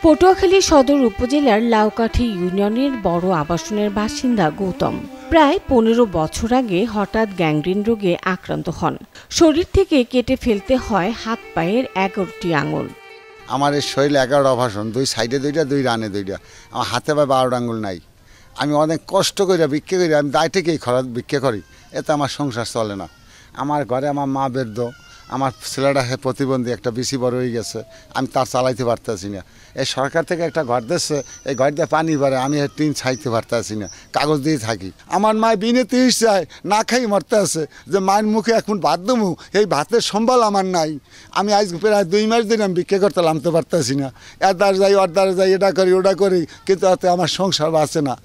পটুয়াখালী সদর উপজেলার লাউকাঠি ইউনিয়নের বড় আবাসনের বাসিন্দা গৌতম প্রায় ১৫ বছর আগে হঠাৎ গ্যাংগ্রিন রোগে আক্রান্ত হন। শরীর থেকে কেটে ফেলতে হয় হাত পায়ের ১১টি আঙুল। আমার এই শরীরে ১১টা আবাসন, 2 সাইডে 2টা, 2 রানে 2টা, আমার হাতে পায়ে 12টা আঙুল নাই। আমি অনেক কষ্ট করে ভিক্ষা করি, আমি দায় থেকেই খরচ ভিক্ষা করি, এতে আমার সংসার চলে না। আমার ঘরে আমার মা বৃদ্ধ, আমার ছেলেটা প্রতিবন্ধী, একটা বেশি বড় হয়ে গেছে, আমি তার চালাইতে পারতেছি না। এই সরকার থেকে একটা ঘর দিচ্ছে, এই ঘর দিয়ে পানি ভরে, আমি টিন ছাইতে পারতেছি না, কাগজ দিয়ে থাকি। আমার মায় বিনে 30 যায়, না খাই মরতে আছে, যে মায়ের মুখে এখন ভাত দেবো, এই ভাতের সম্বল আমার নাই। আমি আজ প্রায় 2 মাস দিন আমি ভিক্ষা করতে নামতে পারতেছি না। এর দ্বারা যাই, ওর দ্বারা যাই, এটা করি ওটা করি, কিন্তু এতে আমার সংসার বাঁচে না।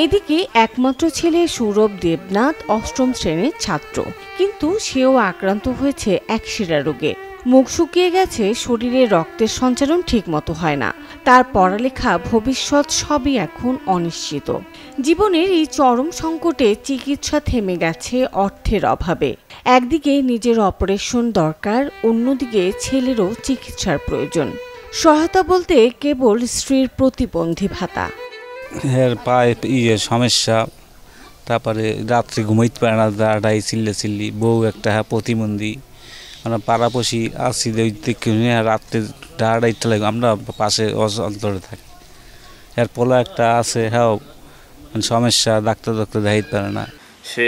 এদিকে একমাত্র ছেলে সৌরভ দেবনাথ ৮ম শ্রেণীর ছাত্র, কিন্তু সেও আক্রান্ত হয়েছে একশিরা রোগে। মুখ শুকিয়ে গেছে, শরীরে রক্তের সঞ্চালন ঠিকমতো হয় না। তার পড়ালেখা, ভবিষ্যৎ সবই এখন অনিশ্চিত। জীবনের এই চরম সংকটে চিকিৎসা থেমে গেছে অর্থের অভাবে। একদিকে নিজের অপারেশন দরকার, অন্যদিকে ছেলেরও চিকিৎসার প্রয়োজন। সহায়তা বলতে কেবল স্ত্রীর প্রতিবন্ধী ভাতা। এর পায়ে সমস্যা, তারপরে রাত্রে ঘুমাইতে পারে না, দাঁড়াই চিল্লি বউ একটা প্রতিবন্ধী, আমরা পাড়াপড়শি আসি রাত্রে দাঁড়াইতে লাগে, আমরা পাশে অন্তরে থাকি। এর পোলা একটা আছে, হ্যাঁ সমস্যা, ডাক্তার দেখাইতে পারে না। সে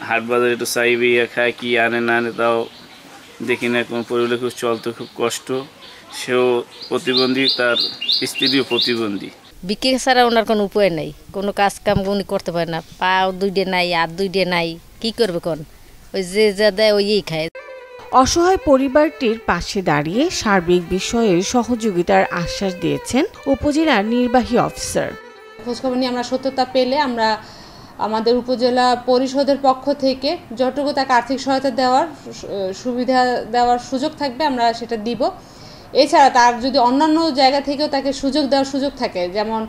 হাট বাজারে একটু চাইবে খায়, কি আনে না আনে তাও দেখি না, কোনো পরিবার খুব চলতে খুব কষ্ট। সেও প্রতিবন্ধী, তার স্ত্রীও প্রতিবন্ধী। বিক্রি ছাড়া ওনার কোনো উপায় নাই, কোনো কাজ কাম উনি করতে পারে না, পাও 2টে নাই, হাত 2টে নাই, কি করবে কোন? ওই যে যা দেয় ওই খায়। অসহায় পরিবারটির পাশে দাঁড়িয়ে সার্বিক বিষয়ে সহযোগিতার আশ্বাস দিয়েছেন উপজেলার নির্বাহী অফিসার। খোঁজখবর নিয়ে আমরা সত্যতা পেলে আমরা আমাদের উপজেলা পরিষদের পক্ষ থেকে যতটুকু তাকে আর্থিক সহায়তা দেওয়ার সুবিধা দেওয়ার সুযোগ থাকবে আমরা সেটা দিব। এছাড়া তার যদি অন্যান্য জায়গা থেকেও তাকে সুযোগ দেওয়ার সুযোগ থাকে, যেমন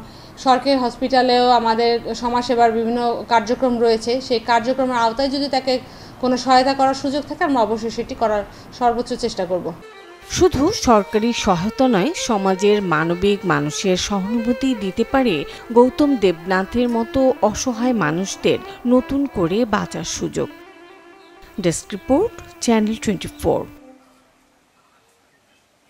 সরকারি হসপিটালেও আমাদের সমাজসেবার বিভিন্ন কার্যক্রম রয়েছে, সেই কার্যক্রমের আওতায় যদি তাকে কোনো সহায়তা করার সুযোগ থাকে আমরা অবশ্যই সেটি করার সর্বোচ্চ চেষ্টা করব। শুধু সরকারি সহায়তা নয়, সমাজের মানবিক মানুষের সহানুভূতি দিতে পারে গৌতম দেবনাথের মতো অসহায় মানুষদের নতুন করে বাঁচার সুযোগ। Desk report, channel 24।